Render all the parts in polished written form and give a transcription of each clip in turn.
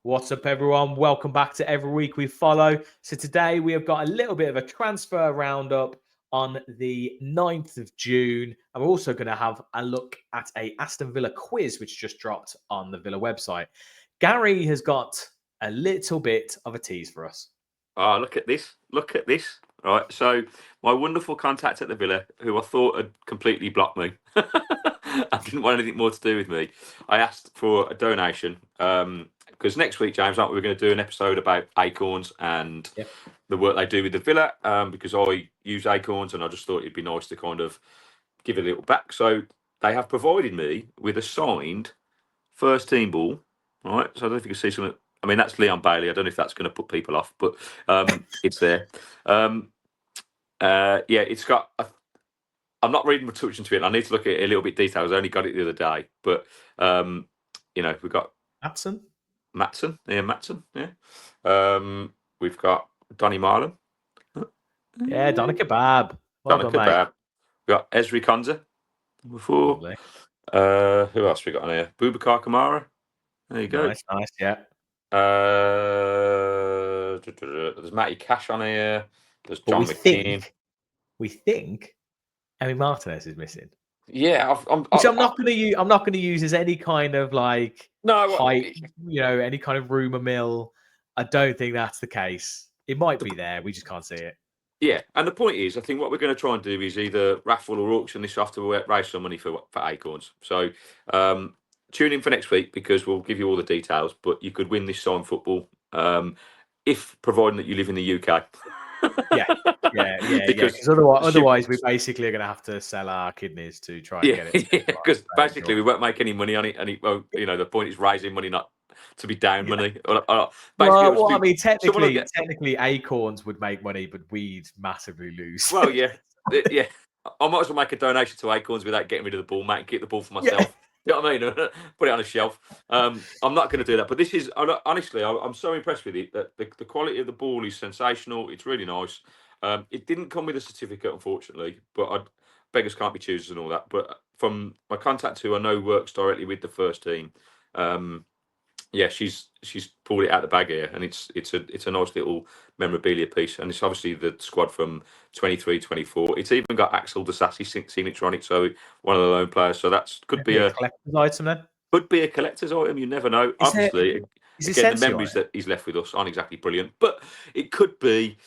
What's up, everyone? Welcome back to Every Week We Follow. So today we have got a little bit of a transfer roundup on the 9th of June. And we're also going to have a look at a Aston Villa quiz, which just dropped on the Villa website. Gary has got a little bit of a tease for us. Oh, look at this. Look at this. Right. So my wonderful contact at the Villa, who I thought had completely blocked me and didn't want anything more to do with me, I asked for a donation. Because next week, James, aren't we going to do an episode about Acorns and the work they do with the Villa? Because I use Acorns and I just thought it'd be nice to kind of give it a little back. So they have provided me with a signed first team ball. Right. So I don't know if you can see something. I mean, that's Leon Bailey. I don't know if that's going to put people off, but it's there. It's got. I'm not reading too much into it. I need to look at it a little bit detailed. I only got it the other day, but we've got Matson. Yeah. We've got Donny Marlon. Yeah, Doner Kebab. Doner Kebab. We've got Ezri Konza. Before. Who else we got on here? Boubacar Kamara. There you go. Nice, yeah. There's Matty Cash on here. There's John McKean. We think Emi Martinez is missing. Yeah, which I'm not going to use. I'm not going to use as any kind of hype, any kind of rumor mill. I don't think that's the case. It might be there. We just can't see it. Yeah, and the point is, I think what we're going to try and do is either raffle or auction this off to raise some money for Acorns. So tune in for next week because we'll give you all the details. But you could win this signed football if providing that you live in the UK. Yeah. Because otherwise, we basically are going to have to sell our kidneys to try and get it. Yeah, because basically we won't make any money on it, and the point is raising money, not to be down money. Technically, Acorns would make money, but we'd massively lose. Well, yeah. I might as well make a donation to Acorns without getting rid of the ball, mate, and keep the ball for myself. Yeah. You know what I mean? Put it on a shelf. I'm not going to do that. But this is, honestly, I'm so impressed with it that the quality of the ball is sensational. It's really nice. It didn't come with a certificate, unfortunately, but beggars can't be choosers and all that. But from my contact who I know works directly with the first team, she's pulled it out of the bag here, and it's a nice little memorabilia piece, and it's obviously the squad from 23-24. It's even got Axel Disasi signature on it, so one of the lone players. So could be a collector's item then. Could be a collector's item. You never know. Obviously, again, the memories that he's left with us aren't exactly brilliant, but it could be.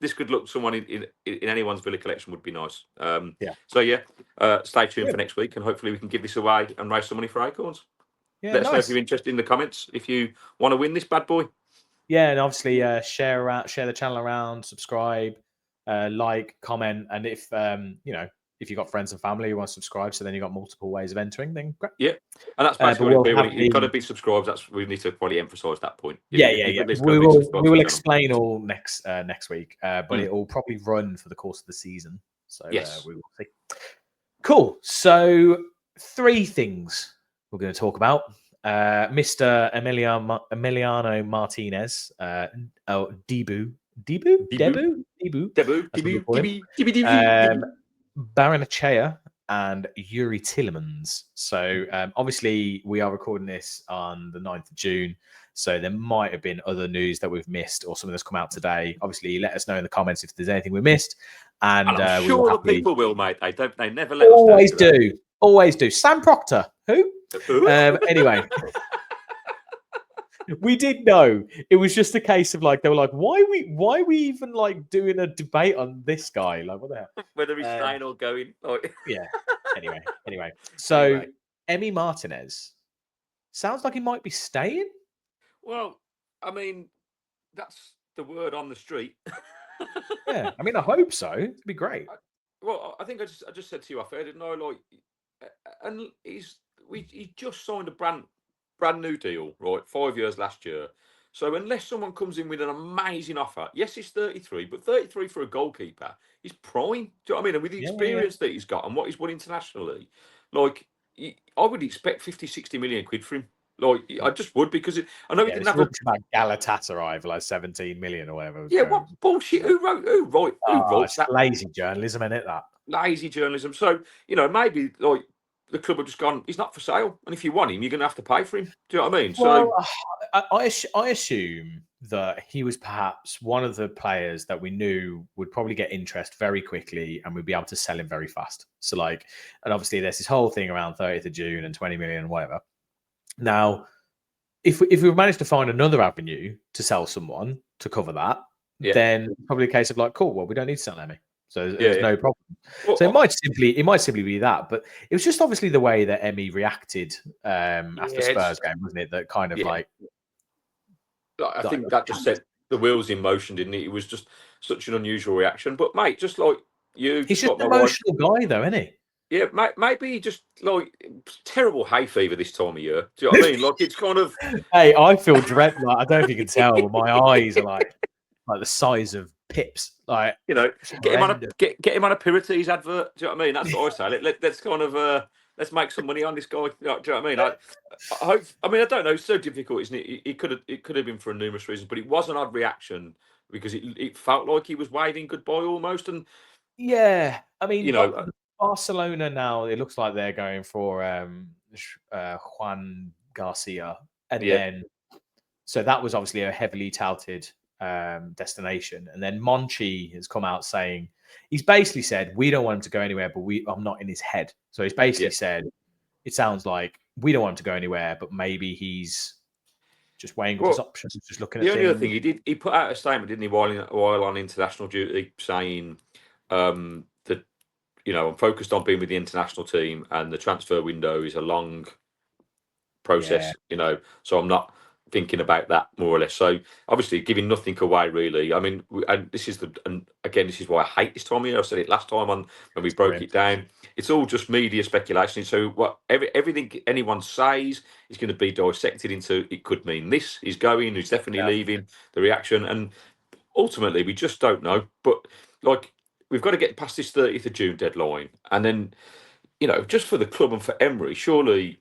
This could look someone in anyone's Villa collection would be nice. So stay tuned for next week, and hopefully we can give this away and raise some money for Acorns. Let us know if you're interested in the comments. If you want to win this bad boy. Yeah, and obviously share the channel around, subscribe, like, comment, and if you've got friends and family who want to subscribe, so then you've got multiple ways of entering, then great. Yeah, and that's basically you've got to be subscribed. We need to probably emphasize that point. Yeah. We will explain all next week, but it will probably run for the course of the season. So yes, we will see. Cool. So 3 things we're going to talk about. Mr. Emiliano Martinez, Debu, Baranachea, and Yuri Tillemans. So obviously we are recording this on the 9th of June. So there might have been other news that we've missed or something that's come out today. Obviously, let us know in the comments if there's anything we missed. And I'm sure the people will, mate. They never let us know. Always do. Sam Proctor. Who? Anyway. We did know. It was just a case of they were like, why are we even doing a debate on this guy? What the hell? Whether he's staying or going. Yeah. Anyway. So Emi Martinez sounds like he might be staying. Well, I mean, that's the word on the street. Yeah, I mean, I hope so. It'd be great. I think I just said to you off air, didn't I? And he just signed a brand new deal, right? 5 years last year. So unless someone comes in with an amazing offer, yes, he's 33, but 33 for a goalkeeper is prime. Do you know what I mean? And with the experience that he's got and what he's won internationally, I would expect 50, 60 million quid for him. I just would, because I know he didn't have about Galatasaray for 17 million or whatever. Yeah, what bullshit? Who wrote that? Lazy journalism, isn't it? That lazy journalism. So maybe the club have just gone, he's not for sale, and if you want him, you're going to have to pay for him. Do you know what I mean? Well, So I assume that he was perhaps one of the players that we knew would probably get interest very quickly and we'd be able to sell him very fast. So, like, and obviously there's this whole thing around 30th of June and 20 million and whatever. Now, if we managed to find another avenue to sell someone to cover that, then probably a case of like, cool, well, we don't need to sell Emmy. So there's no problem. Well, so it might simply be that, but it was just obviously the way that Emmy reacted after Spurs game, wasn't it? That kind of like I think that just set the wheels in motion, didn't it? It was just such an unusual reaction. But mate, just like you, he's just an emotional guy, though, isn't he? Yeah, maybe just like terrible hay fever this time of year. Do you know what I mean? Like it's kind of. Hey, I feel dread. Like, I don't know if you can tell, but my eyes are like the size of pips. Like, you know, get him on a Pirates advert. Do you know what I mean? That's what I say. Let's kind of let's make some money on this guy. Do you know what I mean? I hope. I mean, I don't know. It's so difficult, isn't it? It could have been for numerous reasons, but it was an odd reaction because it felt like he was waving goodbye almost. And yeah, I mean, you know, Barcelona now it looks like they're going for Juan Garcia, and then so that was obviously a heavily touted destination, and then Monchi has come out saying he's basically said we don't want him to go anywhere, but I'm not in his head. So he's basically said it sounds like we don't want him to go anywhere, but maybe he's just weighing up his options, just looking at the only other thing he put out a statement, didn't he, while on international duty, saying that I'm focused on being with the international team, and the transfer window is a long process. So I'm not thinking about that more or less. So obviously giving nothing away really. I mean, and this is why I hate this time of year. I said it last time when we broke it down. It's all just media speculation. So everything anyone says is going to be dissected into it could mean this, he's going, he's definitely leaving, the reaction, and ultimately we just don't know. But like we've got to get past this 30th of June deadline, and then just for the club and for Emery, surely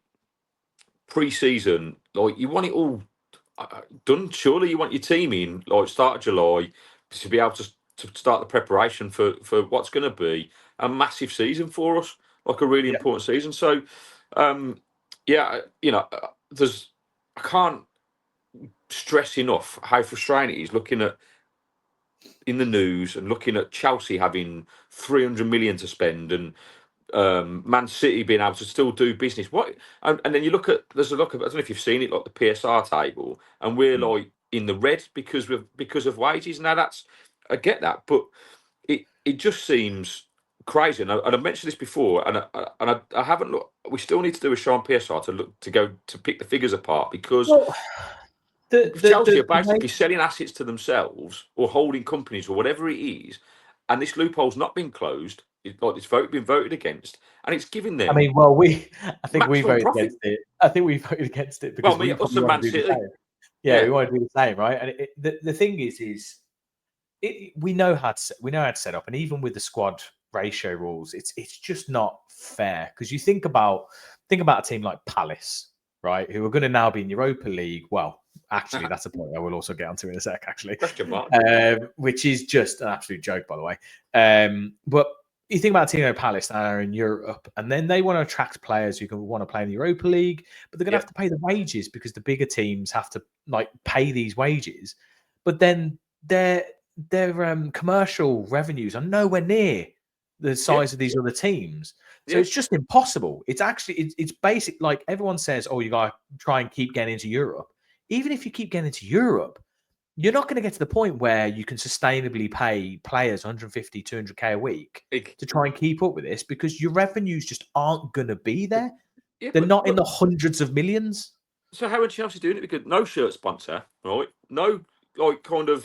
pre-season, like you want it all done. Surely you want your team in like start of July to be able to start the preparation for what's going to be a massive season for us, like a really important season. So there's I can't stress enough how frustrating it is looking at in the news and looking at Chelsea having 300 million to spend and Man City being able to still do business. And then you look at there's a look of, I don't know if you've seen it, like the PSR table, and we're like in the red because of wages. Now I get that, but it just seems crazy. And I mentioned this before, and I haven't looked. We still need to do a show on PSR to pick the figures apart because Chelsea are basically selling assets to themselves or holding companies or whatever it is, and this loophole's not been closed. It's been voted against, and it's giving them. I mean, well, I think we voted against it. I think we voted against it because we want to do the same. Yeah, we want to do the same, right? And the thing is we know how to set up, and even with the squad ratio rules, it's just not fair because you think about a team like Palace, right, who are going to now be in Europa League. Well, actually, that's a point I will also get onto in a sec. Actually, question mark, which is just an absolute joke, by the way. But you think about Tino Palace that are in Europe, and then they want to attract players who want to play in the Europa League, but they're going to have to pay the wages because the bigger teams have to pay these wages. But then their commercial revenues are nowhere near the size of these other teams, so it's just impossible. It's actually it's basic. Like everyone says, oh, you got to try and keep getting into Europe. Even if you keep getting into Europe, you're not going to get to the point where you can sustainably pay players 150, 200k a week to try and keep up with this because your revenues just aren't going to be there. They're not in the hundreds of millions. So how are Chelsea doing it? Because no shirt sponsor, right? No, kind of.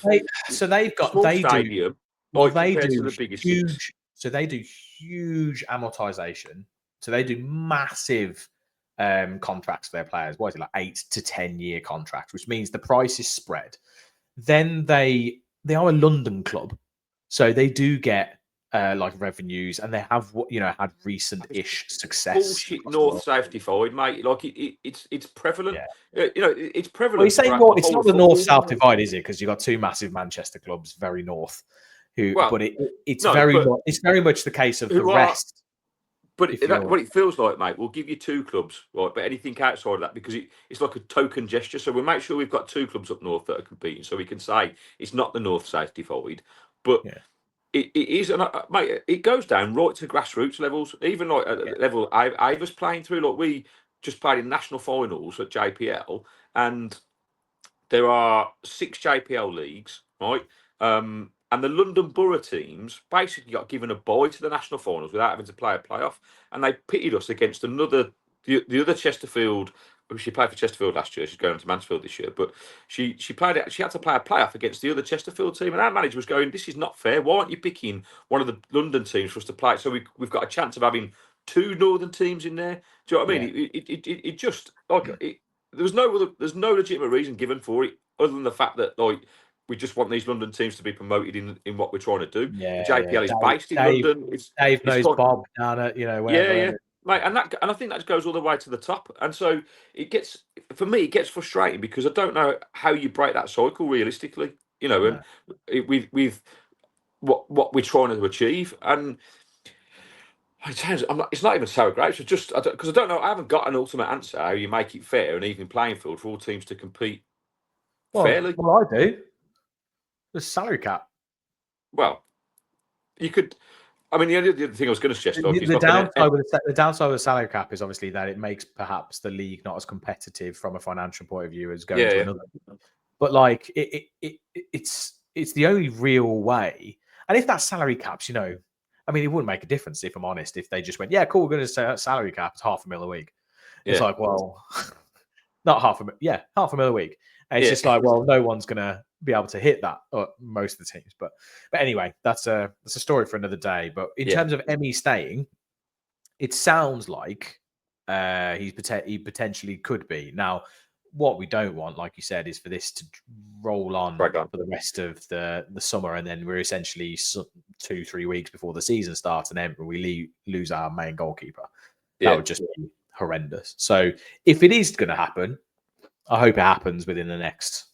So they've got small stadium. They do the biggest huge. So they do huge amortization. So they do massive contracts for their players. What is it, like 8 to 10 year contracts, which means the price is spread. Then they are a London club, so they do get revenues, and they have had recent-ish success. Bullshit north-south divide, mate. Like it's prevalent. It's prevalent. Well, you're saying more. It's not the north-south divide, is it? Because you've got two massive Manchester clubs, very north. It's very much the case of the rest. But what it feels like, mate, we'll give you 2 clubs, right? But anything outside of that, because it's like a token gesture. So we'll make sure we've got 2 clubs up north that are competing, so we can say it's not the north-south divide, but it is, and mate, it goes down right to grassroots levels, even like at the level I was playing through. Like we just played in national finals at JPL, and there are 6 JPL leagues, right? And the London Borough teams basically got given a bye to the national finals without having to play a playoff, and they pitted us against the other Chesterfield. She played for Chesterfield last year. She's going on to Mansfield this year, but she played it. She had to play a playoff against the other Chesterfield team, and our manager was going, "This is not fair. Why aren't you picking one of the London teams for us to play? So we've got a chance of having 2 northern teams in there." Do you know what I mean? It just like it. There's no legitimate reason given for it other than the fact that like we just want these London teams to be promoted in what we're trying to do. Yeah, the JPL is based in London. Dave knows like, Bob down at wherever. Yeah, mate, and I think that goes all the way to the top. And so for me, it gets frustrating because I don't know how you break that cycle realistically. And with what we're trying to achieve, and it's not even sour grapes. It's just because I don't know. I haven't got an ultimate answer how you make it fair and even playing field for all teams to compete fairly. Well, I do. The salary cap. Well, you could. I mean, the other thing I was going to suggest, the downside of the salary cap is obviously that it makes perhaps the league not as competitive from a financial point of view as going to another. But like, it's the only real way. And if that salary caps, I mean, it wouldn't make a difference if I'm honest. If they just went, yeah, cool, we're going to say that salary cap is $500,000 a week. It's like, well, not $500,000 a week. And it's just like, well, no one's going to be able to hit that, or most of the teams. But anyway, that's a story for another day. But in terms of Emmy staying, it sounds like he potentially could be. Now, what we don't want, like you said, is for this to roll on for the rest of the summer, and then we're essentially 2-3 weeks before the season starts, and then we lose our main goalkeeper. That would just be horrendous. So if it is going to happen, I hope it happens within the next,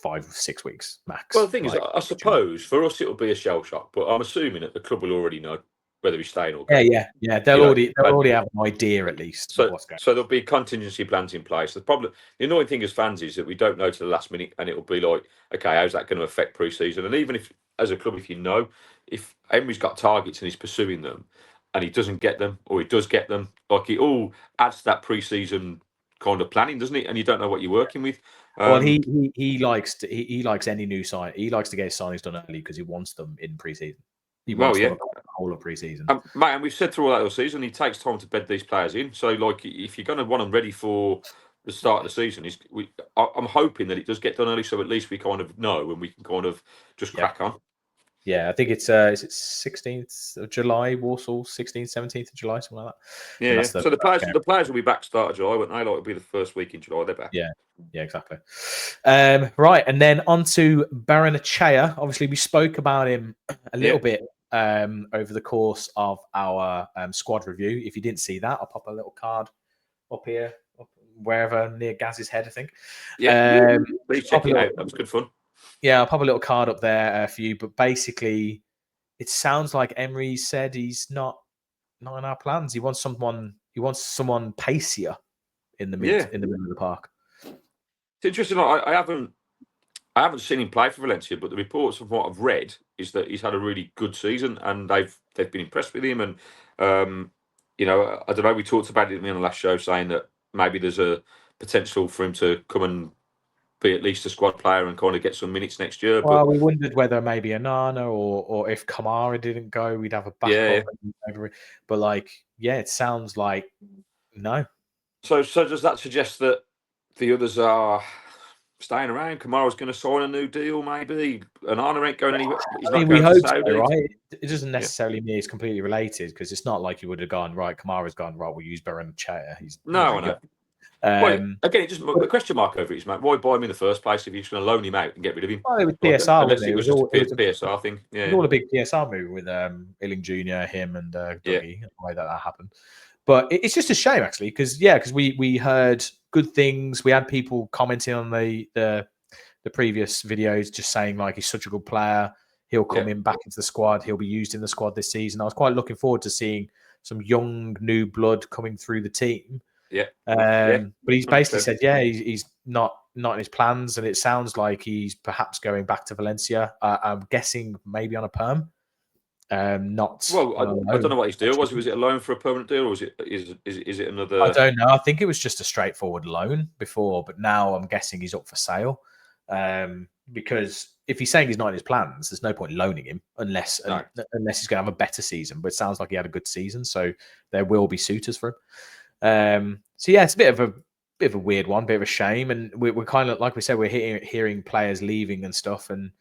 5-6 weeks max. Well, the thing is, I suppose for us it'll be a shell shock, but I'm assuming that the club will already know whether he's staying or going. Yeah. They'll already have an idea at least. So there'll be contingency plans in place. The annoying thing as fans is that we don't know to the last minute, and it'll be like, okay, how's that going to affect pre-season? And even if, as a club, if Emery's got targets and he's pursuing them, and he doesn't get them, or he does get them, like it all adds to that pre-season kind of planning, doesn't it? And you don't know what you're working with. Well, he likes any new sign. He likes to get his signings done early because he wants them in pre-season. He wants them the whole of pre-season. Mate, and we've said through all that season, he takes time to bed these players in. So, like, if you're going to want them ready for the start of the season, I'm hoping that it does get done early, so at least we kind of know and we can kind of just crack on. Yeah, I think it's is it 16th of July, Warsaw, 16th, 17th of July, something like that. Yeah. So the players will be back start of July, won't they? Like it'll be the first week in July. They're back. Yeah, exactly. Right, and then on to Baranachea. Obviously, we spoke about him a little bit over the course of our squad review. If you didn't see that, I'll pop a little card up here, wherever near Gaz's head, I think. Yeah, please check it out. That was good fun. Yeah, I'll pop a little card up there for you. But basically, it sounds like Emery said he's not in our plans. He wants someone pacier in the middle of the park. It's interesting. I haven't seen him play for Valencia, but the reports from what I've read is that he's had a really good season and they've been impressed with him. And I don't know. We talked about it on the last show, saying that maybe there's a potential for him to come and be at least a squad player and kind of get some minutes next year. Well, we wondered whether maybe Anana or if Kamara didn't go, we'd have a backup. But it sounds like no. So does that suggest that the others are staying around? Kamara's going to sign a new deal, maybe. Anana ain't going anywhere. We hope so, right? It doesn't necessarily mean it's completely related because it's not like you would have gone, right, Kamara's gone, right, we'll use Baranachea. I know. Again, it just the question mark over it is, mate. Why buy him in the first place if you're just going to loan him out and get rid of him? Well, it was PSR, unless it was just a PSR thing. Yeah, it was all a big PSR move with Illing Jr., him, and Dougie. The way that happened, but it's just a shame actually because we heard good things. We had people commenting on the previous videos, just saying like he's such a good player. He'll come in back into the squad. He'll be used in the squad this season. I was quite looking forward to seeing some young new blood coming through the team. Yeah. But he's basically 100%. said, he's not in his plans, and it sounds like he's perhaps going back to Valencia. I'm guessing maybe on a perm. Not. Well, I don't know what his deal was. Was it a loan for a permanent deal, or is it another? I don't know. I think it was just a straightforward loan before, but now I'm guessing he's up for sale. Because if he's saying he's not in his plans, there's no point loaning him unless he's going to have a better season. But it sounds like he had a good season, so there will be suitors for him. So yeah, it's a bit of a weird one, bit of a shame, and we're kind of like we said, we're hearing players leaving and stuff, and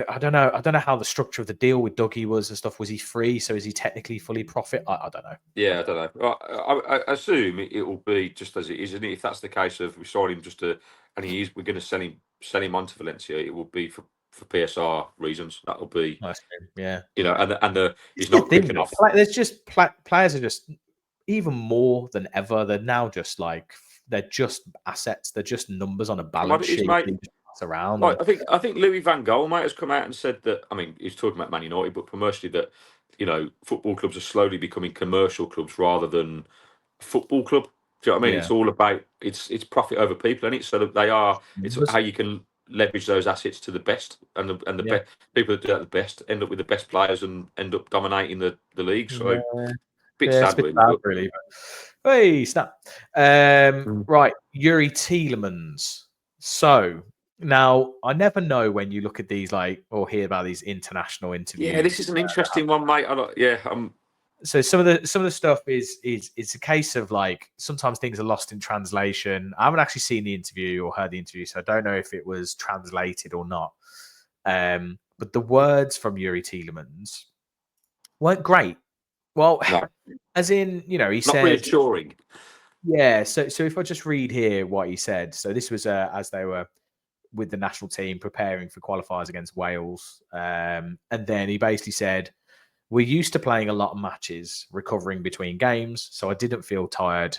I don't know how the structure of the deal with Dougie was and stuff. Was he free? So is he technically fully profit? I don't know. Yeah, I don't know. I assume it will be just as it is, and if that's the case of we saw him and we're going to sell him on to Valencia, it will be for PSR reasons. That'll be yeah. And he's not quick enough. There's just players are just even more than ever. They're now just like they're just assets. They're just numbers on a balance sheet. Around. I think Louis van Gaal, mate, has come out and said that. I mean, he's talking about Man United, but commercially that football clubs are slowly becoming commercial clubs rather than a football club. Do you know what I mean? Yeah. It's all about it's profit over people, isn't it? So that they are. It's how you can leverage those assets to the best, and the best people that do that the best end up with the best players and end up dominating the league. So bit sad, really. But, hey, snap! Right, Yuri Tielemans. So now I never know when you look at these or hear about these international interviews. Yeah, this is an interesting one, mate. So some of the stuff is it's a case of sometimes things are lost in translation. I haven't actually seen the interview or heard the interview, so I don't know if it was translated or not. But the words from Yuri Tielemans weren't great. Well, no. As in, he said, not reassuring. Yeah. So if I just read here what he said. So this was as they were with the national team preparing for qualifiers against Wales, and then he basically said, "We're used to playing a lot of matches, recovering between games, so I didn't feel tired.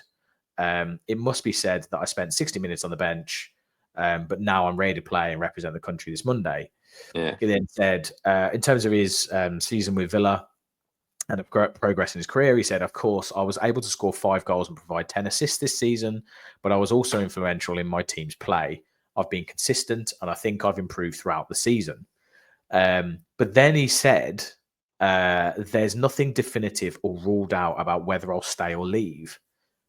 It must be said that I spent 60 minutes on the bench, but now I'm ready to play and represent the country this Monday." Yeah. He then said, in terms of his season with Villa and of progress in his career, he said, "Of course, I was able to score 5 goals and provide 10 assists this season, but I was also influential in my team's play. I've been consistent, and I think I've improved throughout the season." But then he said, "There's nothing definitive or ruled out about whether I'll stay or leave,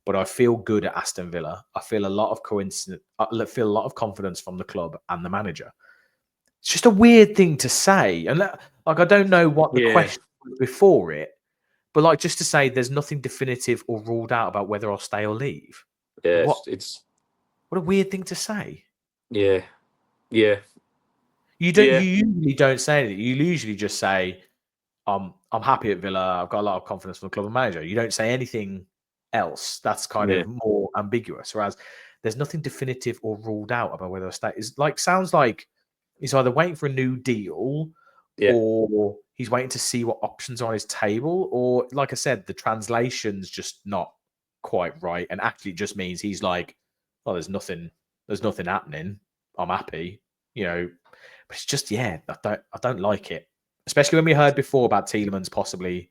but I feel good at Aston Villa. I feel a lot of confidence from the club and the manager." It's just a weird thing to say, and I don't know what the question was before it, but just to say there's nothing definitive or ruled out about whether I'll stay or leave. Yeah, what a weird thing to say. Yeah. You usually don't say anything. You usually just say, I'm happy at Villa. I've got a lot of confidence from the club and manager. You don't say anything else. That's kind of more ambiguous. Whereas there's nothing definitive or ruled out about whether a stay is sounds like he's either waiting for a new deal or he's waiting to see what options are on his table. Or like I said, the translation's just not quite right. And actually it just means he's like, "Oh, there's nothing happening. I'm happy." But it's just, I don't like it. Especially when we heard before about Tielemans possibly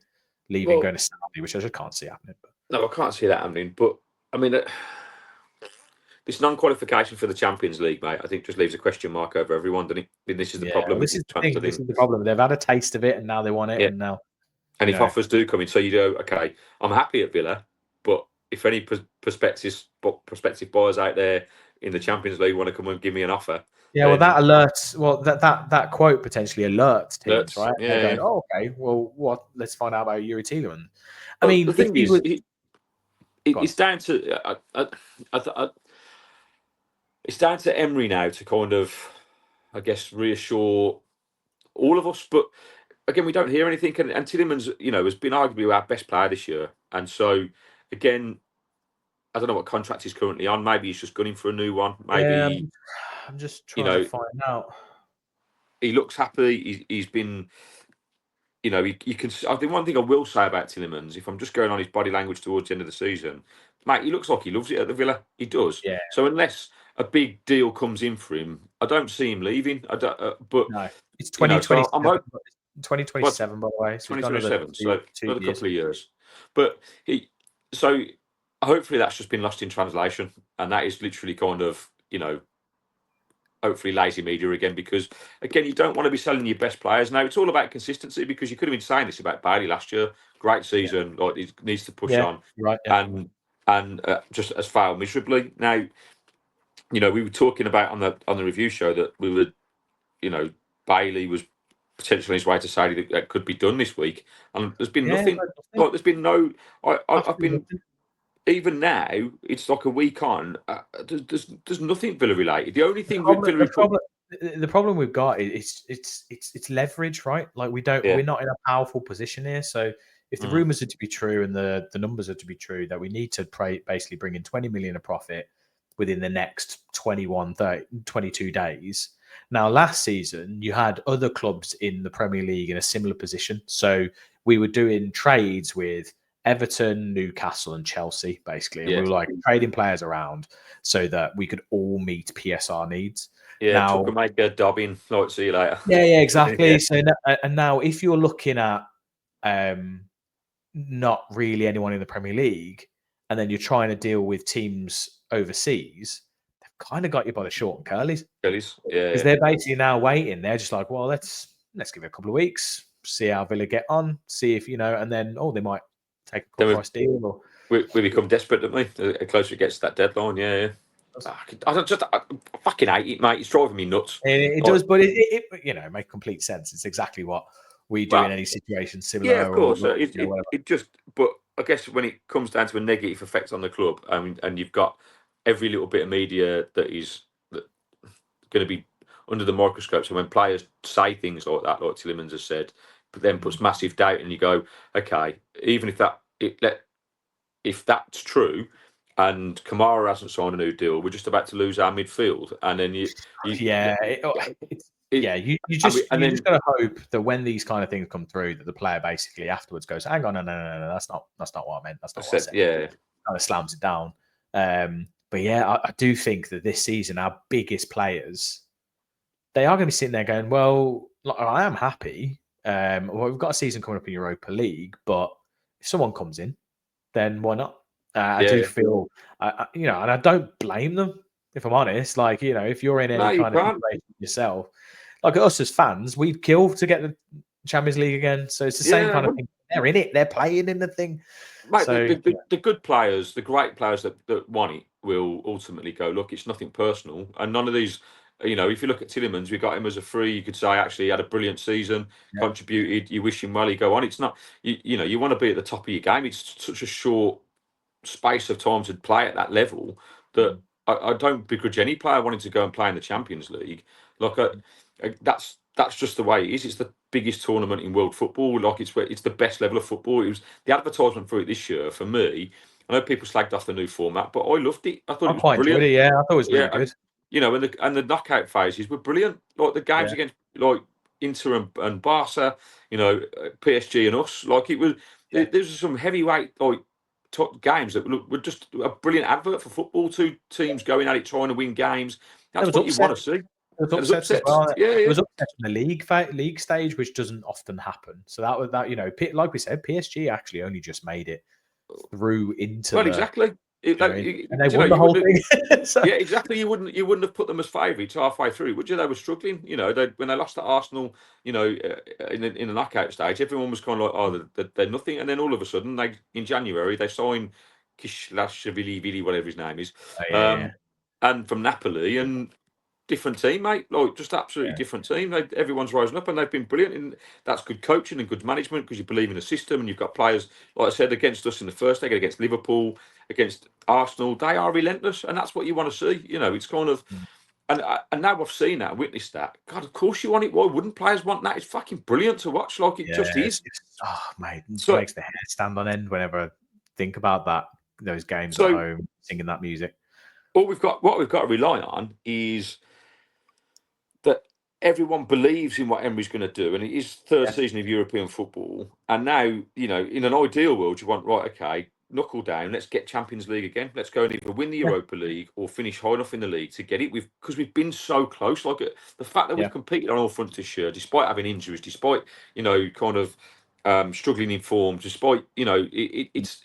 leaving, going to Saudi, which I just can't see happening. No, I can't see that happening. But I mean, this non-qualification for the Champions League, mate, I think just leaves a question mark over everyone, doesn't it? I mean, this is the problem. This is the problem. They've had a taste of it, and now they want it. And if offers do come in, so you go, okay, I'm happy at Villa, but if any prospective buyers out there in the Champions League want to come and give me an offer. Yeah, well, that alerts. Well, that quote potentially alerts teams, right? Yeah. They're going, "Oh, okay. Well, what? Let's find out about Yuri Tielemans." I mean, the thing is, it's down to it's down to Emery now to kind of, I guess, reassure all of us. But again, we don't hear anything. And Tielemans, has been arguably our best player this year. And so, again, I don't know what contract he's currently on. Maybe he's just gunning for a new one. Maybe I'm just trying to find out. He looks happy. He's been, you can. I think one thing I will say about Tielemans, if I'm just going on his body language towards the end of the season, mate, he looks like he loves it at the Villa. He does. Yeah. So unless a big deal comes in for him, I don't see him leaving. I don't. But no, it's 2020. Well, 2027, by the way. So he's got another 2027, so two another years. couple of years. But so hopefully that's just been lost in translation, and that is literally kind of hopefully lazy media again, because again you don't want to be selling your best players. Now it's all about consistency, because you could have been saying this about Bailey last year. Great season, like he needs to push on, Right. Yeah. and just has failed miserably. Now we were talking about on the review show that we were Bailey was potentially on his way to Saudi that could be done this week, and there's been nothing. Like there's been no. I've been even now. It's like a week on. There's nothing Villa related. The only thing Villa The problem we've got is it's leverage, right? Like we're not in a powerful position here. So if the rumors are to be true and the numbers are to be true, that we need to basically bring in 20 million of profit within the next 22 days. Now, last season, you had other clubs in the Premier League in a similar position. So we were doing trades with Everton, Newcastle, and Chelsea, basically. And we were like trading players around so that we could all meet PSR needs. Yeah, took a make a dobbing. Like, see you later. Yeah, exactly. So, and now if you're looking at not really anyone in the Premier League, and then you're trying to deal with teams overseas, they've kind of got you by the short and curlies. Because they're basically now waiting. They're just like, well, let's give it a couple of weeks, see how Villa get on, see if and then they might take a cut price deal. Or we become desperate, don't we? The closer it gets to that deadline, yeah. I fucking hate it, mate. It's driving me nuts. It does, but it makes complete sense. It's exactly what we do in any situation similar. Yeah, of course. But I guess when it comes down to a negative effect on the club, and you've got every little bit of media that is going to be under the microscope. So when players say things like that, like Tillemans has said, but then puts massive doubt, and you go, okay, even if that's true, and Kamara hasn't signed a new deal, we're just about to lose our midfield, and then you just got to hope that when these kind of things come through, that the player basically afterwards goes, "Hang on, no, that's not what I meant. That's not what I said." Yeah, kind of slams it down. But yeah, I do think that this season our biggest players, they are going to be sitting there going, "Well, I am happy. We've got a season coming up in Europa League, but if someone comes in, then why not?" I do feel, and I don't blame them, if I'm honest. Like, if you're in any kind of situation yourself, like us as fans, we'd kill to get the Champions League again. So it's the same kind of thing. They're in it. They're playing in the thing. Mate, so, the good players, the great players that want it will ultimately go, look, it's nothing personal. And none of these, if you look at Tillemans, we got him as a free. You could say, actually, he had a brilliant season, contributed. You wish him well, you go on. It's not, you want to be at the top of your game. It's such a short space of time to play at that level that I don't begrudge any player wanting to go and play in the Champions League. Like that's just the way it is. It's the biggest tournament in world football. Like it's the best level of football. It was the advertisement for it this year for me. I know people slagged off the new format, but I loved it. I thought it was brilliant. I thought it was really good. And the knockout phases were brilliant. Like the games against like Inter and Barca, PSG and us. Like it was. There was some heavyweight top games that were just a brilliant advert for football. Two teams going at it, trying to win games. That's what you want to see. There was upsets. It was upsets in the league stage, which doesn't often happen. So that was that. Like we said, PSG actually only just made it through into. Well, exactly. And they won the whole thing. So. Yeah, exactly. You wouldn't have put them as favourites halfway through, would you? They were struggling. When they lost to Arsenal, in the knockout stage, everyone was kind of like, oh, they're nothing. And then all of a sudden, in January, they signed Kishlashavili, whatever his name is, and from Napoli, and different team, mate. Like just absolutely different team. Everyone's rising up, and they've been brilliant. And that's good coaching and good management because you believe in the system, and you've got players, like I said, against us in the first leg, against Liverpool, against Arsenal. They are relentless, and that's what you want to see. It's kind of, and now I've seen that, witnessed that. God, of course you want it. Why wouldn't players want that? It's fucking brilliant to watch. Like it just is. Mate, it makes the hair stand on end whenever I think about that. Those games at home, singing that music. What we've got to rely on is that everyone believes in what Emery's going to do, and it is third season of European football. And now, in an ideal world, you want, right, okay, knuckle down. Let's get Champions League again. Let's go and either win the Europa League or finish high enough in the league to get it. Because we've been so close. Like the fact that we've competed on all fronts this year, despite having injuries, despite kind of struggling in form, despite it's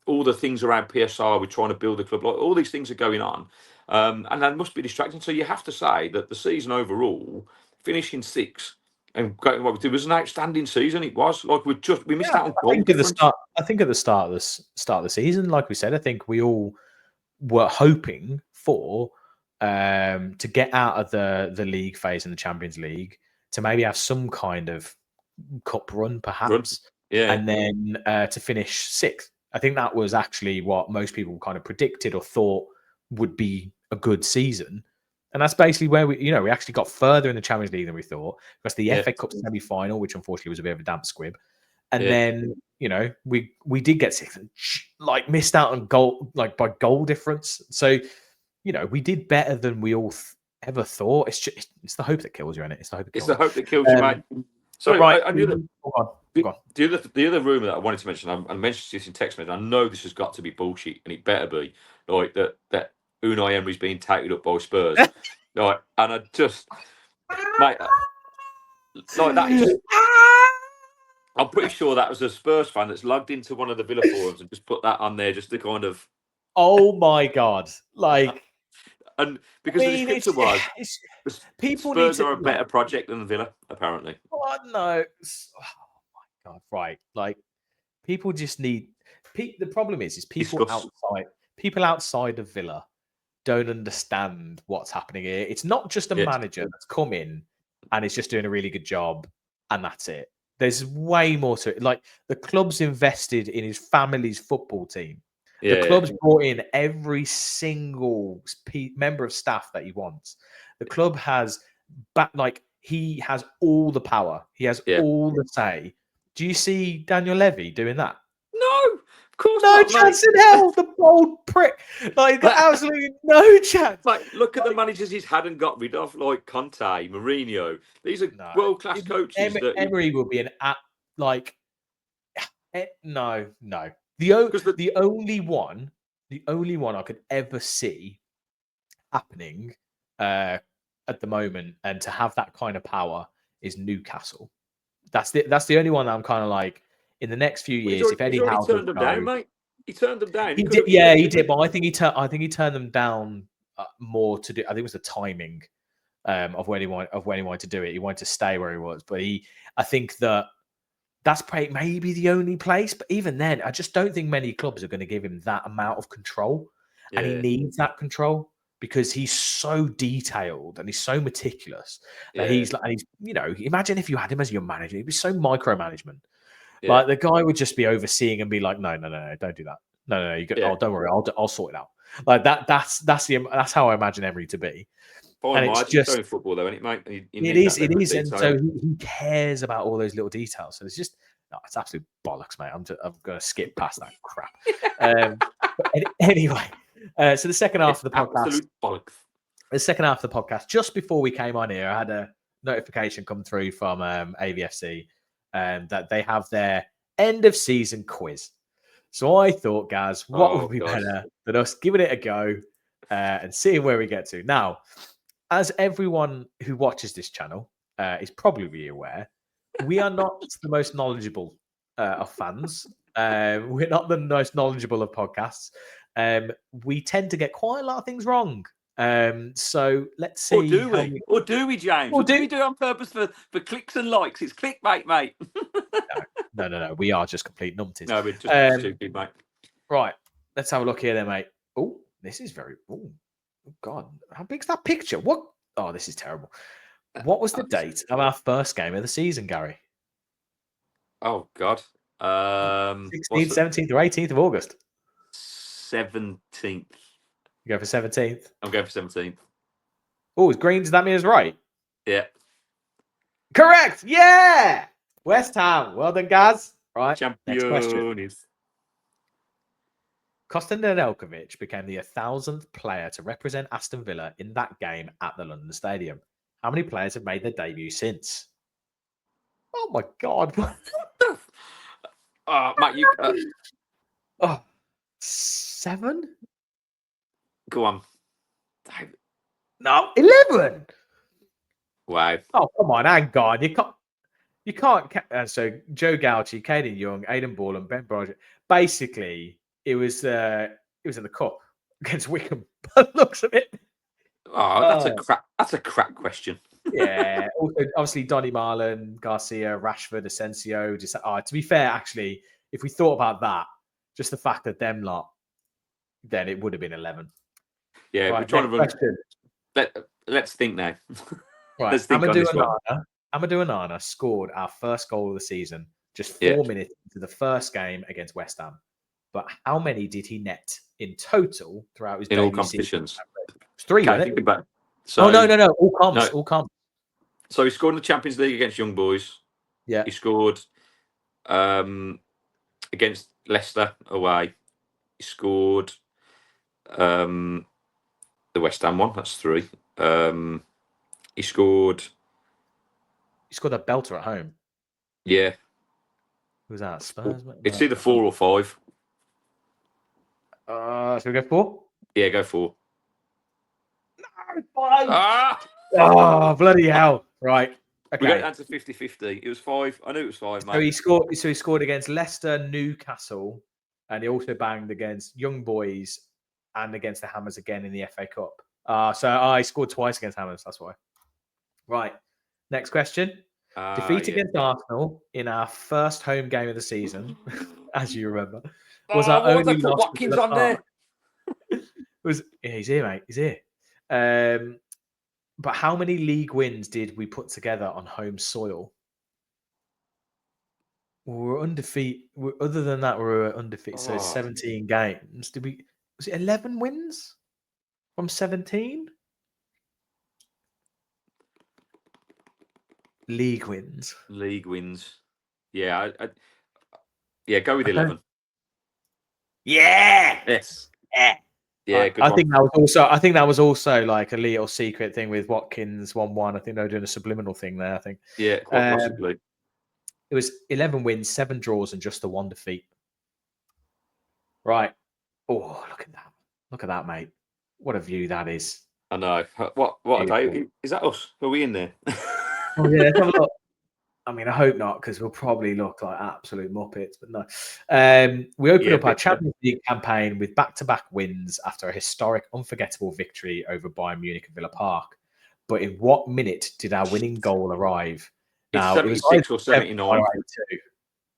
all the things around PSR. We're trying to build a club. Like all these things are going on, and that must be distracting. So you have to say that the season overall, finishing sixth. And what it was an outstanding season. It was like we missed out on goal difference. I think at the start of the season, like we said, I think we all were hoping for to get out of the league phase in the Champions League to maybe have some kind of cup run, perhaps, and then to finish sixth. I think that was actually what most people kind of predicted or thought would be a good season. And that's basically where we actually got further in the Champions League than we thought, because the FA Cup semi-final, which unfortunately was a bit of a damp squib, and then we did get sixth, like missed out on goal, like by goal difference. So we did better than we all ever thought. It's the hope that kills you, isn't it? It's the hope that kills you, mate. Sorry, right. The other rumor that I wanted to mention, I mentioned this in text message. I know this has got to be bullshit, and it better be like that. Unai Emery's being taken up by Spurs, right? And I just, mate, like that is. I'm pretty sure that was a Spurs fan that's logged into one of the Villa forums and just put that on there just to kind of. Oh my god! Like, and because the description was, people Spurs are a better project than Villa, apparently. Oh no! Oh my god! Right, like people just need. The problem is people outside of Villa don't understand what's happening here. It's not just a manager that's come in and is just doing a really good job and that's it. There's way more to it. Like the club's invested in his family's football team. The club's brought in every single member of staff that he wants. The club has he has all the power. He has all the say. Do you see Daniel Levy doing that? No. Of course no not, chance in hell, the bold prick. Like, absolutely no chance. Like, look at the managers he's had and got rid of, like Conte, Mourinho. These are world-class coaches. Emery will be an no. The only one I could ever see happening at the moment and to have that kind of power is Newcastle. That's the only one that I'm kind of like. In the next few years, if Eddie Howe turned them down, mate. He turned them down. He did, he did. But I think he turned them down more to do. I think it was the timing of when he wanted to do it. He wanted to stay where he was, but I think that's maybe the only place. But even then, I just don't think many clubs are going to give him that amount of control, and he needs that control because he's so detailed and he's so meticulous that he's imagine if you had him as your manager, he'd be so micromanagement. Yeah. Like the guy would just be overseeing and be like, no, don't do that. No, you go. Oh, don't worry, I'll sort it out. Like that. That's how I imagine Emery to be. And it's just football, though, isn't it, mate? It is, and so he cares about all those little details. So it's just it's absolute bollocks, mate. I'm going to skip past that crap. Anyway, so the second half of the podcast, absolute bollocks. The second half of the podcast, just before we came on here, I had a notification come through from AVFC. That they have their end of season quiz. So I thought, guys, what would be better than us giving it a go and seeing where we get to? Now, as everyone who watches this channel is probably aware, we are not the most knowledgeable of fans. We're not the most knowledgeable of podcasts. We tend to get quite a lot of things wrong. So let's see. Or do we, James? Or do we do it on purpose for clicks and likes? It's clickbait, mate. No. We are just complete numpties. No, we're just stupid, mate. Right. Let's have a look here then, mate. Oh, this is very. Oh, God. How big's that picture? What? Oh, this is terrible. What was the date of our first game of the season, Gary? Oh, God. 16th, 17th, or 18th of August? 17th. You go for 17th? I'm going for 17th. Oh, is green? Does that mean it's right? Yeah. Correct. Yeah. West Ham. Well done, guys. Right. Next question. Kosta Nedeljkovic became the 1,000th player to represent Aston Villa in that game at the London Stadium. How many players have made their debut since? Oh, my God. Matt, Oh, 7? Go on. David. No, 11. Wow. Oh, come on, hang on. You can't. So Joe Gauci, Caden Young, Aidan Ball, and Ben Broderick. Basically, it was in the cup against Wickham. By the looks of it. Oh, that's a crap question. Yeah. Also, obviously, Donny Marlon, Garcia, Rashford, Asensio. Just to be fair, actually, if we thought about that, just the fact that them lot, then it would have been 11. Yeah, Right, we're trying to next run. question. Let's think now. Right, Let's think on this one. Amadou Onana scored our first goal of the season just Yeah. 4 minutes into the first game against West Ham. But how many did he net in total throughout his In all debut season? competitions. It's 3, Okay, wasn't think it? about. So, No. All comps. no. All comps. So he scored in the Champions League against Young Boys. Yeah. He scored against Leicester away. He scored the West Ham one. That's 3. He scored. He scored a belter at home. Yeah. Who was that? Spurs? It's either 4 or 5. Should we go 4? Yeah, go 4. No, 5. Ah! Oh, bloody hell. Right. We got Okay. down to 50-50. It was 5. I knew it was 5, So mate. he scored against Leicester, Newcastle, and he also banged against Young Boys and against the Hammers again in the FA Cup. So he scored twice against Hammers. That's why. Right. Next question. Defeat against Arsenal in our first home game of the season, as you remember, was our why did only they put loss. Watkins on there? He's here, mate. He's here. But how many league wins did we put together on home soil? We're undefeated. Other than that, we're undefeated. So 17 games. Was it 11 wins from 17? League wins. League wins. Yeah, go with 11. Yeah. Yes. Yeah. Yeah, good I one. think that was also like a little secret thing with Watkins 1-1. I think they were doing a subliminal thing there. I think. Yeah, quite possibly. It was 11 wins, 7 draws, and just the 1 defeat. Right. Oh, look at that. Look at that, mate. What a view that is. I know. What a day. Is that us? Are we in there? Oh, yeah, let's have a look. I mean, I hope not, because we'll probably look like absolute muppets, but no. We opened up our Champions League campaign with back-to-back wins after a historic, unforgettable victory over Bayern Munich at Villa Park. But in what minute did our winning goal arrive? Now, it was 76 or 79.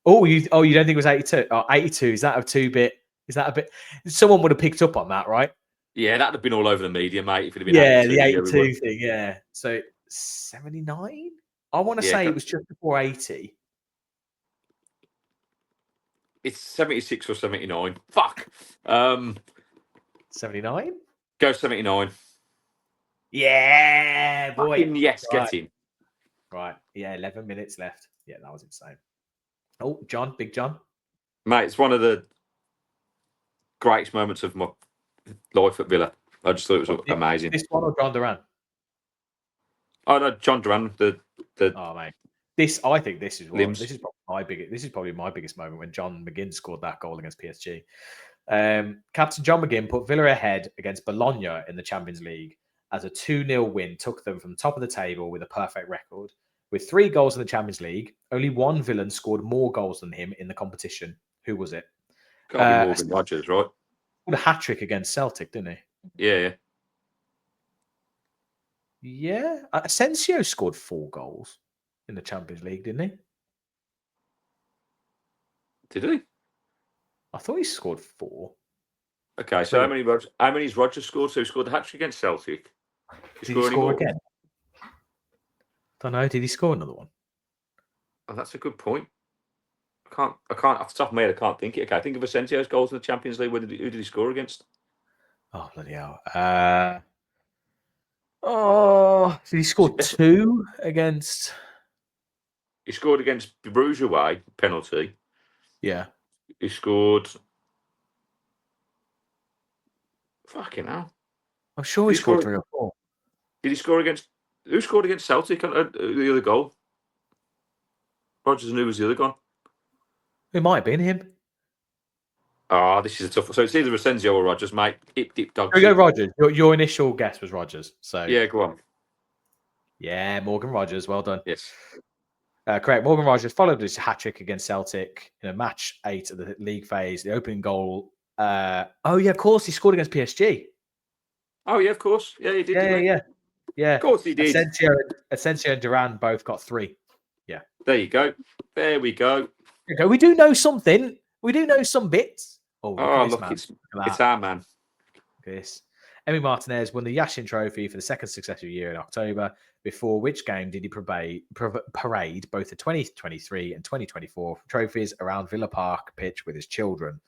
Oh, you don't think it was 82? Oh, 82. Is that a 2-bit? Is that a bit? Someone would have picked up on that, right? Yeah, that'd have been all over the media, mate. If it had been 82, the 82 thing. Yeah. So 79. I want to say it was just before 80. It's 76 or 79. Fuck. 79? Go 79. Yeah, boy. Fucking yes, right. Get him. Right. Yeah, 11 minutes left. Yeah, that was insane. Oh, John, Big John. Mate, it's one of the greatest moments of my life at Villa. I just thought it was amazing. This one or John Duran? Oh no, John Duran. Oh mate, I think this is limbs. This is probably my biggest moment when John McGinn scored that goal against PSG. Captain John McGinn put Villa ahead against Bologna in the Champions League as a 2-0 win took them from the top of the table with a perfect record. With 3 goals in the Champions League, only one villain scored more goals than him in the competition. Who was it? Gotta be Morgan Rogers, right? A hat-trick against Celtic, didn't he? Yeah. Yeah. Asensio scored 4 goals in the Champions League, didn't he? Did he? I thought he scored 4. Okay, so how many's Rogers scored? So he scored the hat-trick against Celtic. Did he score again? Don't know. Did he score another one? Oh, that's a good point. I can't off the top of my head. I can't think it. Okay, think of Asensio's goals in the Champions League. Who did he score against? Oh bloody hell! Did he score 2 against? He scored against Bruges away, penalty. Yeah. He scored. Fucking hell! I'm sure he scored 3 or 4. Did he score against? Who scored against Celtic? The other goal. Rogers, and who was the other one? It might have been him. Oh, this is a tough one. So it's either Asensio or Rodgers, mate. Dip, dog Here we go, shit. Rogers. Your initial guess was Rogers. So Yeah, go on. yeah, Morgan Rogers. Well done. Yes. Correct. Morgan Rogers followed his hat trick against Celtic in a match 8 of the league phase. The opening goal. Oh yeah, of course he scored against PSG. Oh, yeah, of course. Yeah, he did, Yeah, didn't he? yeah. Of course he did. Asensio and Duran both got 3. Yeah. There you go. There we go. Okay, we do know something. We do know some bits. Oh, look at Oh, this, look, man. it's Look at our man. this. Emi Martinez won the Yashin Trophy for the second successive year in October. Before which game did he parade both the 2023 and 2024 trophies around Villa Park pitch with his children?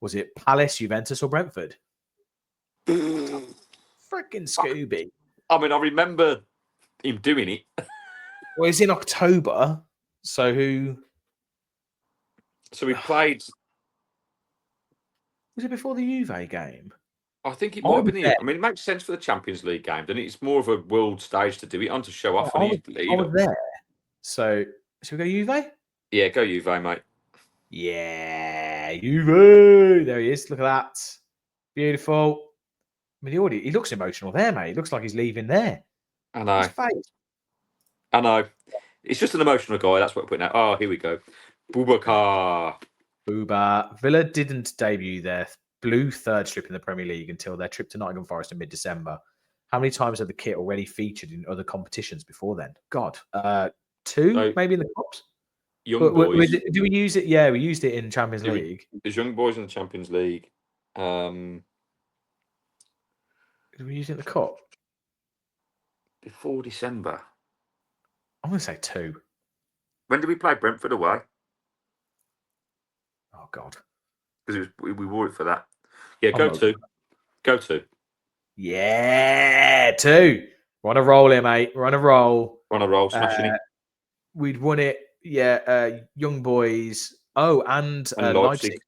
Was it Palace, Juventus, or Brentford? Freaking Scooby. I mean, I remember him doing it. Well, it's in October. So who? So he played. Was it before the Juve game? I think it might have been the. I mean, it makes sense for the Champions League game, doesn't it? It's more of a world stage to do it on to show off. I was there. So should we go Juve? Yeah, go Juve, mate. Yeah, Juve. There he is. Look at that. Beautiful. I mean, he looks emotional there, mate. He looks like he's leaving there. I know. His face. I know. It's just an emotional guy. That's what we're putting out. Oh, here we go. Boubacar. Booba. Villa didn't debut their blue third strip in the Premier League until their trip to Nottingham Forest in mid-December. How many times had the kit already featured in other competitions before then? God, 2 So, maybe in the cups. Young boys. Do we use it? Yeah, we used it in Champions League. There's young boys in the Champions League. Did we use it in the cup? Before December. I'm going to say 2. When did we play Brentford away? Oh God, Because we wore it for that. Yeah, go 2. Go 2. Yeah, 2. We're on a roll here, mate. We're on a roll. We're on a roll, smashing it. We'd won it. Yeah, young boys. Oh, and Leipzig.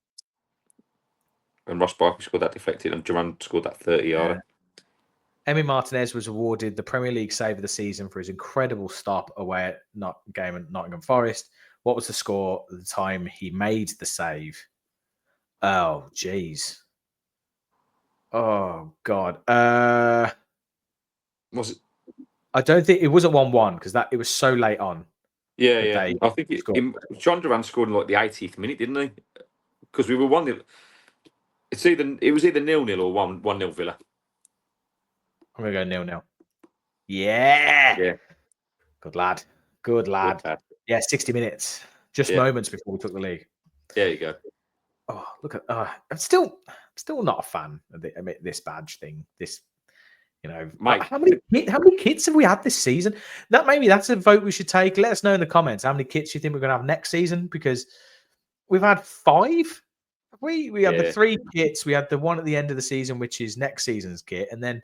And Ross Barkley scored that deflected, and Duran scored that 30-yarder. Emi Martinez was awarded the Premier League Save of the Season for his incredible stop away at Nottingham Forest. What was the score at the time he made the save? Oh, jeez. Oh, God. Was it? I don't think it wasn't 1-1 because it was so late on. Yeah. I think John Duran scored in like the 80th minute, didn't he? Because we were 1-0. It was either 0-0 or 1-0 Villa. I'm gonna go 0-0. Yeah. Yeah. Good lad. Yeah, 60 minutes. Just moments before we took the league. There you go. Oh, look at I'm still not a fan of this badge thing. This, Mate, how many kits have we had this season? That's a vote we should take. Let us know in the comments how many kits you think we're gonna have next season, because we've had 5. We had the 3 kits. We had the one at the end of the season, which is next season's kit, and then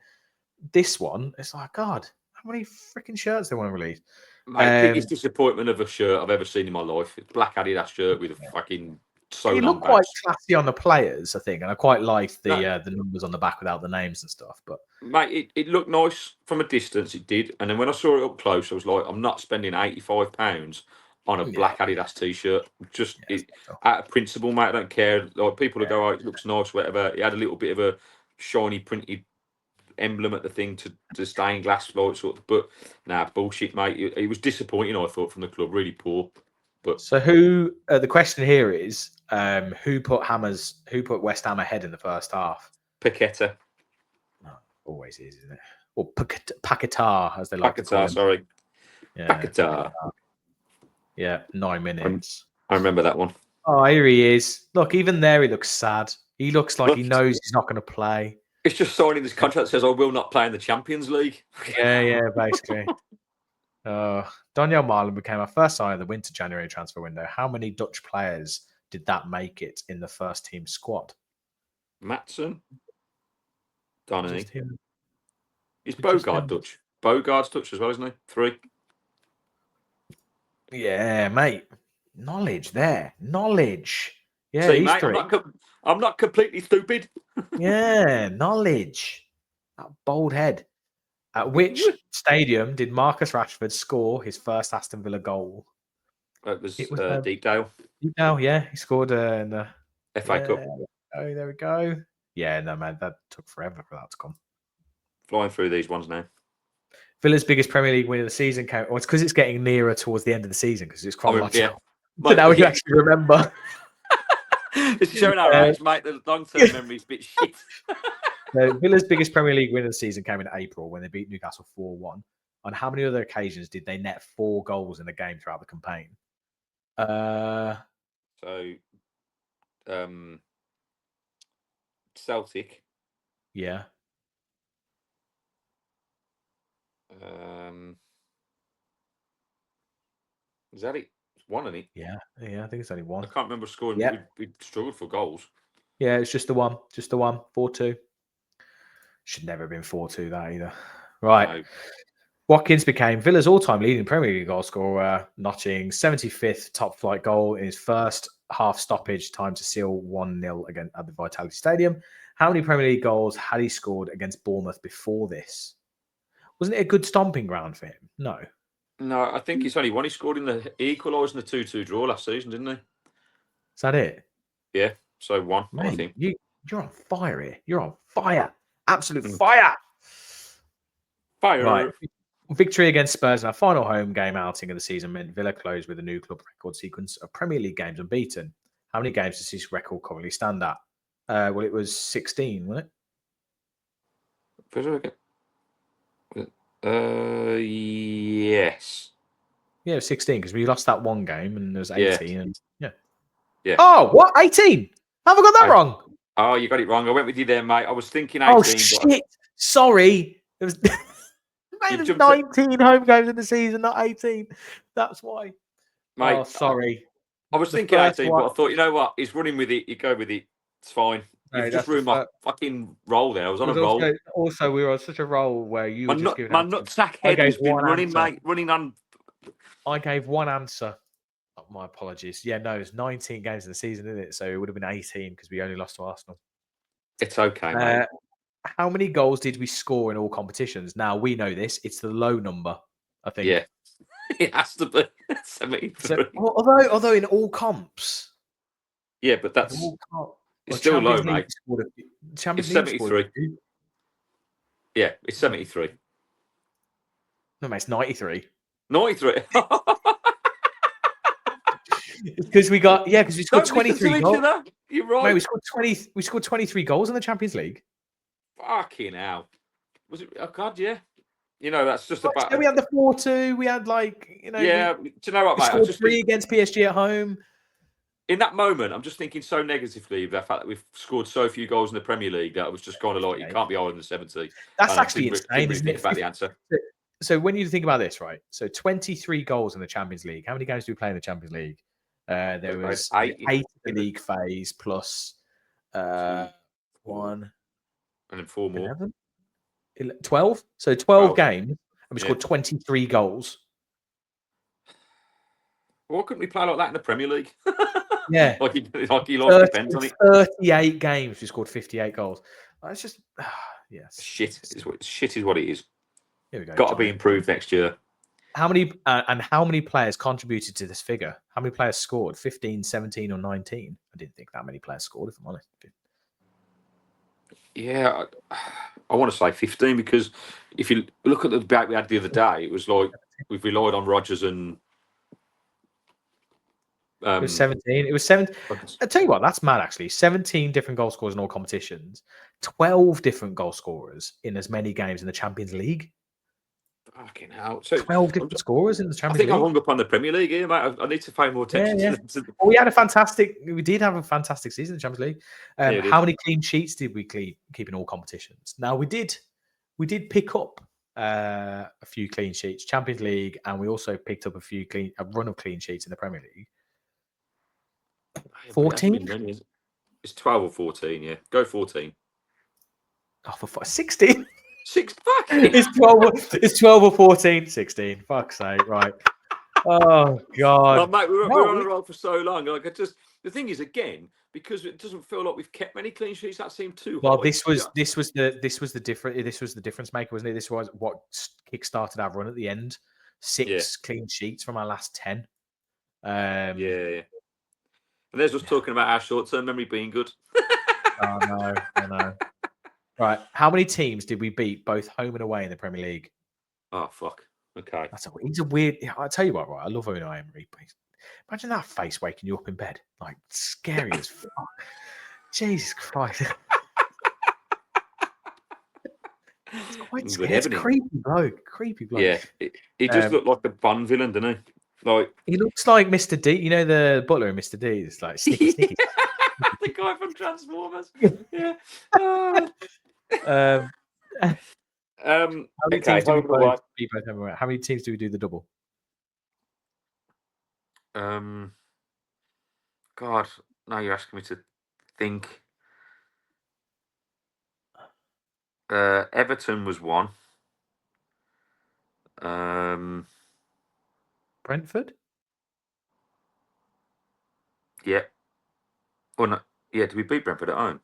this one. It's like, God, how many freaking shirts they want to release? My biggest disappointment of a shirt I've ever seen in my life. It's black Adidas shirt with a fucking sewn It looked quite classy on the players, I think, and I quite liked the numbers on the back without the names and stuff. But mate, it looked nice from a distance. It did, and then when I saw it up close, I was like, I'm not spending £85 on a black Adidas t-shirt. Just out of principle, mate. I don't care. Like, people will go, oh, it looks nice, whatever. It had a little bit of a shiny printed emblem at the thing to stained glass, like sort of. But bullshit, mate. It was disappointing, I thought, from the club. Really poor. But so who? The question here is, who put West Ham ahead in the first half? Paqueta. Oh, always is, isn't it? Or Paquetá, as they like to call him. Sorry. Yeah, Paquetá. Yeah, 9 minutes. I remember that one. Oh, here he is. Look, even there, he looks sad. He looks like he knows he's not going to play. It's just signing this contract that says I will not play in the Champions League. Yeah, basically. Daniel Marlin became our first sign of the winter January transfer window. How many Dutch players did that make it in the first team squad? Matson. Donny. Is Bogard Dutch? Bogard's Dutch as well, isn't he? 3. Yeah, mate. Knowledge there. Knowledge. Yeah, see, mate, I'm not completely stupid. Yeah, knowledge. That bold head. At which stadium did Marcus Rashford score his first Aston Villa goal? It was Deepdale. Deepdale, yeah. He scored in the FA Cup. Oh, there we go. Yeah, no, man, that took forever for that to come. Flying through these ones now. Villa's biggest Premier League win of the season came. Well, it's because it's getting nearer towards the end of the season because it's chronological. So now we can actually remember. It's showing our age, mate. The long-term memory's a bit shit. Villa's biggest Premier League win of the season came in April when they beat Newcastle 4-1. On how many other occasions did they net 4 goals in a game throughout the campaign? Celtic. Yeah. Is that it? It's one, isn't it? Yeah, I think it's only one. I can't remember scoring. Yeah. We struggled for goals. Yeah, it's just the one. 4-2. Should never have been 4-2 that either. Right. No. Watkins became Villa's all-time leading Premier League goal scorer, notching 75th top-flight goal in his first half stoppage time to seal 1-0 again at the Vitality Stadium. How many Premier League goals had he scored against Bournemouth before this? Wasn't it a good stomping ground for him? No. No, I think it's only one. He scored in the equalised in the 2-2 draw last season, didn't he? Is that it? Yeah, so one. Mate, I think you're on fire here. You're on fire. Absolute fire. Fire. Right. Victory against Spurs in our final home game outing of the season meant Villa closed with a new club record sequence of Premier League games unbeaten. How many games does this record currently stand at? Well, it was 16, wasn't it? Yes. Yeah, it was 16 because we lost that one game and there was 18. Yeah. Yeah. Oh, what? 18? Have I got that wrong? Oh, you got it wrong. I went with you there, mate. I was thinking 18. Oh, shit. Sorry. It was... There's 19 home games in the season, not 18. That's why. Mate, oh, sorry. I was thinking 18, but I thought, you know what? He's running with it. You go with it. It's fine. You've just ruined my fucking roll there. I was on a roll. Also, we were on such a roll where you were just giving my nutsack head has been running, mate. Running on. I gave one answer. Oh, my apologies. Yeah, no, it's 19 games in the season, isn't it? So it would have been 18 because we only lost to Arsenal. It's okay, mate. How many goals did we score in all competitions? Now, we know this. It's the low number, I think. Yeah. It has to be 73. So, although in all comps. Yeah, but that's it's still low, mate. It's 73. Yeah, it's 73. No, mate, it's 93. 93. Because we scored 23 goals. You're right. Mate, we scored 23 goals in the Champions League. Fucking hell. Was it? Oh God, yeah. You know, that's just about. So we had the 4-2. We had Yeah. Do you know what, mate? We scored 3 against PSG at home. In that moment, I'm just thinking so negatively of the fact that we've scored so few goals in the Premier League that I was just kind of like, it can't be higher than 70. That's actually insane, didn't isn't think it? About the answer. So when you think about this, right? So 23 goals in the Champions League. How many games do we play in the Champions League? There was 8 in the league phase plus 1. And then 4 more. 12? So 12 games, and we scored 23 goals. Why couldn't we play like that in the Premier League? Yeah. like he lost depends on it. 38 games, we scored 58 goals. It's just, yes. Shit is what it is. Here we go. Got to be improved next year. How many players contributed to this figure? How many players scored? 15, 17, or 19? I didn't think that many players scored, if I'm honest. Yeah, I want to say 15 because if you look at the debate we had the other day, it was like we've relied on Rodgers and. It was 17. It was 7. I'll tell you what, that's mad actually. 17 different goal scorers in all competitions, 12 different goal scorers in as many games in the Champions League. Fucking hell. So 12 different scorers in the Champions League. I think I hung up on the Premier League here, mate. I need to pay more attention to Well, we did have a fantastic season in the Champions League. How many clean sheets did we keep in all competitions? Now, we did pick up a few clean sheets, Champions League, and we also picked up a run of clean sheets in the Premier League. 14? It's 12 or 14, yeah. Go 14. Oh, for 16? 6 fuck. It's 12 or 14. 16. Fuck's sake, right. Oh God. Oh, mate, we were on a roll for so long. Like the thing is, again, because it doesn't feel like we've kept many clean sheets, that seemed too high. Well, this was the difference maker, wasn't it? This was what kick-started our run at the end. 6 clean sheets from our last 10. Yeah. And there's us talking about our short-term memory being good. Oh no, I know. Right, how many teams did we beat both home and away in the Premier League? Oh, fuck. Okay. He's a weird. I'll tell you what, right? I love Unai Emery, but imagine that face waking you up in bed, like scary as fuck. Jesus Christ. It's quite Good scary. It's evening. creepy bloke. Creepy bloke. Yeah, he does look like a Bond villain, doesn't he? Like he looks like Mr. D. You know the butler in Mr. D. It's like snicky, snicky. the guy from Transformers. Yeah. How many Okay. teams do we Home and away. beat both home and away? How many teams do we do the double? God, now you're asking me to think. Everton was one. Brentford? Yeah. Oh no. Yeah, did we beat Brentford at home?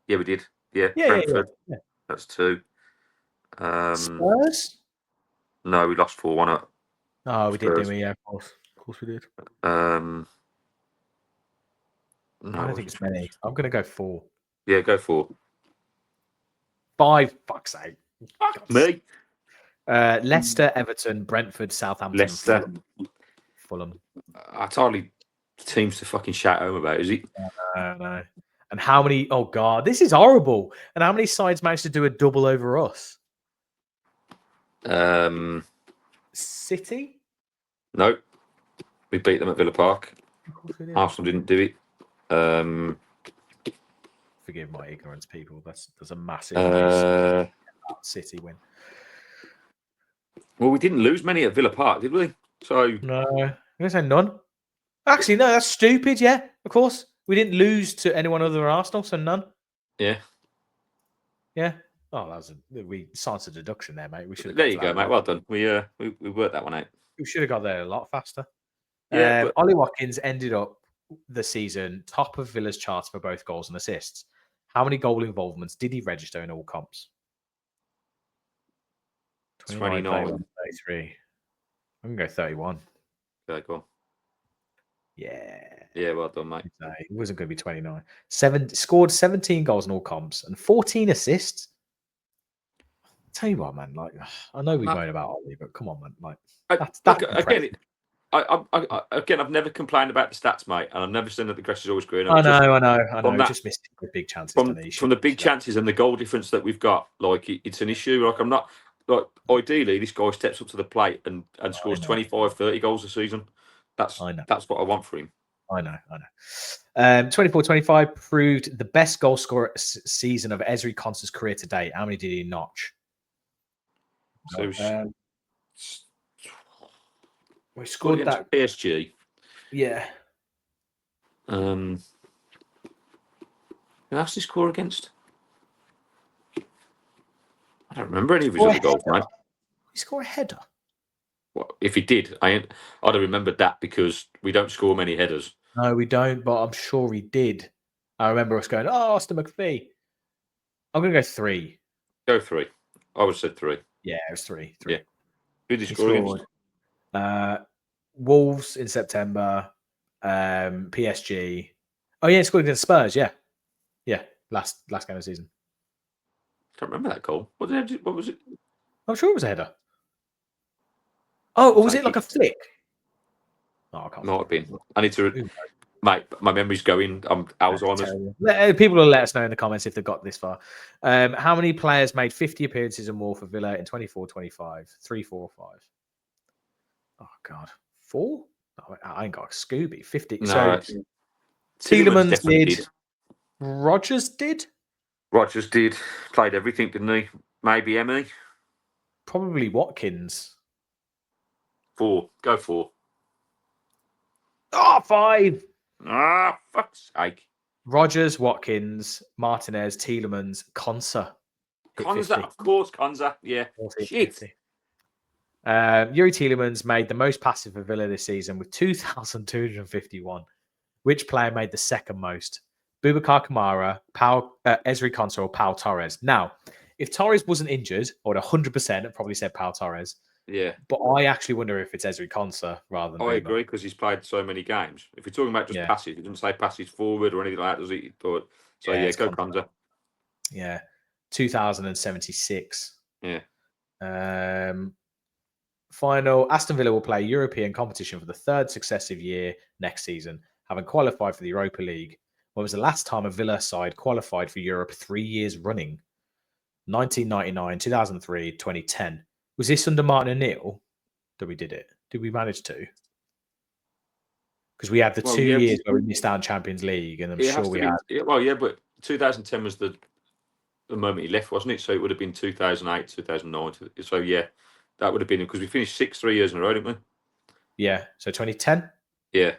Yeah, we did. Yeah, Yeah, Brentford. yeah. That's 2. Spurs? No, we lost 4-1 at Oh, we did, didn't Spurs. we? Yeah, of course we did. No, I don't think it's many. I'm going to go 4. Yeah, go 4. 5, fuck's sake. Fuck me. Leicester, Everton, Brentford, Southampton, Leicester. Fulham. That's hardly teams to fucking shout home about, is it? No. And how many? Oh God, this is horrible. And how many sides managed to do a double over us? City? No, we beat them at Villa Park. Arsenal didn't do it. Forgive my ignorance, people. There's a massive City win. Well, we didn't lose many at Villa Park, did we? So no, I'm gonna say none. Actually, no, that's stupid. Yeah, of course, we didn't lose to anyone other than Arsenal, so none. Yeah. Oh, we science a deduction there, mate. We should. There you go, mate. Well done. We worked that one out. We should have got there a lot faster. Yeah. But Ollie Watkins ended up the season top of Villa's charts for both goals and assists. How many goal involvements did he register in all comps? 29. 33. I'm going to go 31. Okay, go on. Yeah. Yeah, well done, mate. No, he wasn't going to be 29. Scored 17 goals in all comps and 14 assists. I'll tell you what, man. Like, I know we moan about Ollie, but come on, man. Like, that's again. I've never complained about the stats, mate, and I've never said that the grass is always greener. I know. He just missed the big chances. From the big chances and the goal difference that we've got, like it's an issue. Like I'm not like ideally this guy steps up to the plate and scores 25, 30 goals a season. That's what I want for him. I know. 24-25 proved the best goal scorer season of Ezri Konsa's career to date. How many did he notch? So we scored that PSG. Yeah. Who else did he score against? I don't remember any of his other goals, mate. He scored a header. Well, if he did, I'd have remembered that because we don't score many headers. No, we don't, but I'm sure he did. I remember us going, oh, Austin McPhee. I'm going to go 3. Go 3. I would have said 3. Yeah, it was 3. Yeah. Who did he score against? Wolves in September. PSG. Oh, yeah, he scored against Spurs. Yeah. Last game of the season. I don't remember that goal. What was it? I'm sure it was a header. Oh, or was it like a flick? Oh, I can't. Might have been. I need to. Mate, my memory's going. I'm Alzheimer's. People will let us know in the comments if they've got this far. How many players made 50 appearances or more for Villa in 24-25? 3, 4, or 5? Oh, God. 4? Oh, I ain't got a Scooby. 50. No, so Tielemans did. Rodgers did? Rodgers did. Played everything, didn't he? Maybe Emily? Probably Watkins. 4. Go 4. Oh, 5. Ah, fuck's sake. Rodgers, Watkins, Martinez, Tielemans, Konsa. Konsa, of course, Konsa. Yeah. Shit. Yuri Tielemans made the most passes for Villa this season with 2,251. Which player made the second most? Boubacar Kamara, Ezri Konsa, or Pau Torres? Now, if Torres wasn't injured, I would 100% have probably said Pau Torres. Yeah. But I actually wonder if it's Ezri Konsa rather than I Boomer. agree, because he's played so many games. If you're talking about just passes, he doesn't say passes forward or anything like that, does he? But so yeah, go Konsa. Yeah, 2076. Yeah. Final, Aston Villa will play European competition for the third successive year next season, having qualified for the Europa League. When was the last time a Villa side qualified for Europe 3 years running? 1999, 2003, 2010. Was this under Martin O'Neill that we did it? Did we manage to? Because we had the 2 years where we missed out on Champions League, and I'm sure we had. Well, yeah, but 2010 was the moment he left, wasn't it? So it would have been 2008, 2009. So yeah, that would have been, because we finished 3 years in a row, didn't we? Yeah. So 2010? Yeah.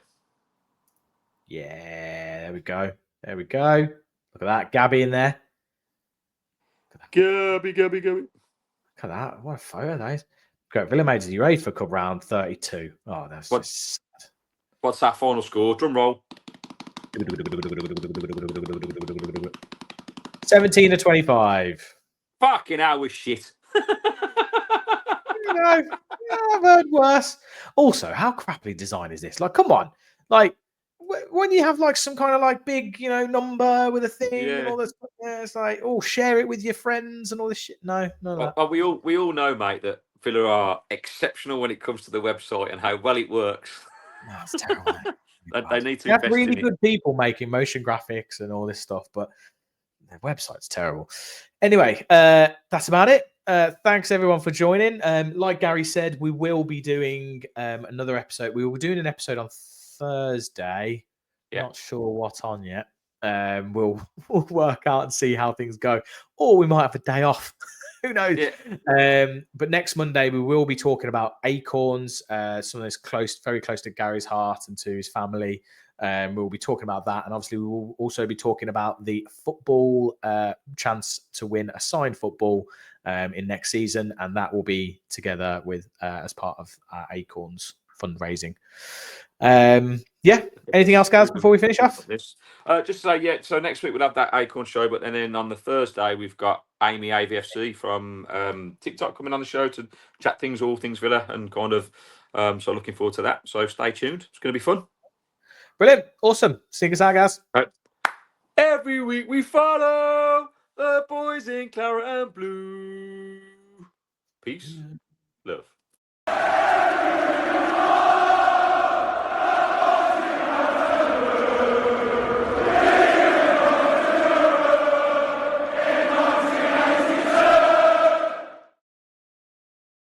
Yeah. There we go. There we go. Look at that. Gabby in there. Gabby. Look at that. What a photo that is. Great. Villa made the UEFA Cup round 32. Oh, that's just sad. What's that final score? Drum roll. 17-25. Fucking hell, we're shit. You know, I've heard worse. Also, how crappily designed is this? Like, come on. Like, when you have like some kind of like big, number with a thing and all this, it's like, share it with your friends and all this shit. No, none of that. But we all know, mate, that Villa are exceptional when it comes to the website and how well it works. No, it's terrible. They need to have invest really in good people making motion graphics and all this stuff, but their website's terrible. Anyway, that's about it. Thanks everyone for joining. Like Gary said, we will be doing another episode. We will be doing an episode on Thursday. Yeah. Not sure what on yet. We'll work out and see how things go, or we might have a day off. Who knows? Yeah. But next Monday we will be talking about Acorns, some of those very close to Gary's heart and to his family. We'll be talking about that, and obviously we will also be talking about the football chance to win a signed football in next season, and that will be together with as part of Acorns fundraising. Anything else, guys, before we finish off? Just to say, so next week we'll have that Acorn show, but then on the Thursday we've got Amy AVFC from TikTok coming on the show to chat all things Villa, and kind of so looking forward to that. So stay tuned. It's going to be fun. Brilliant. Awesome. Sing us out, guys. Right. Every week we follow the boys in claret and blue. Peace. Love.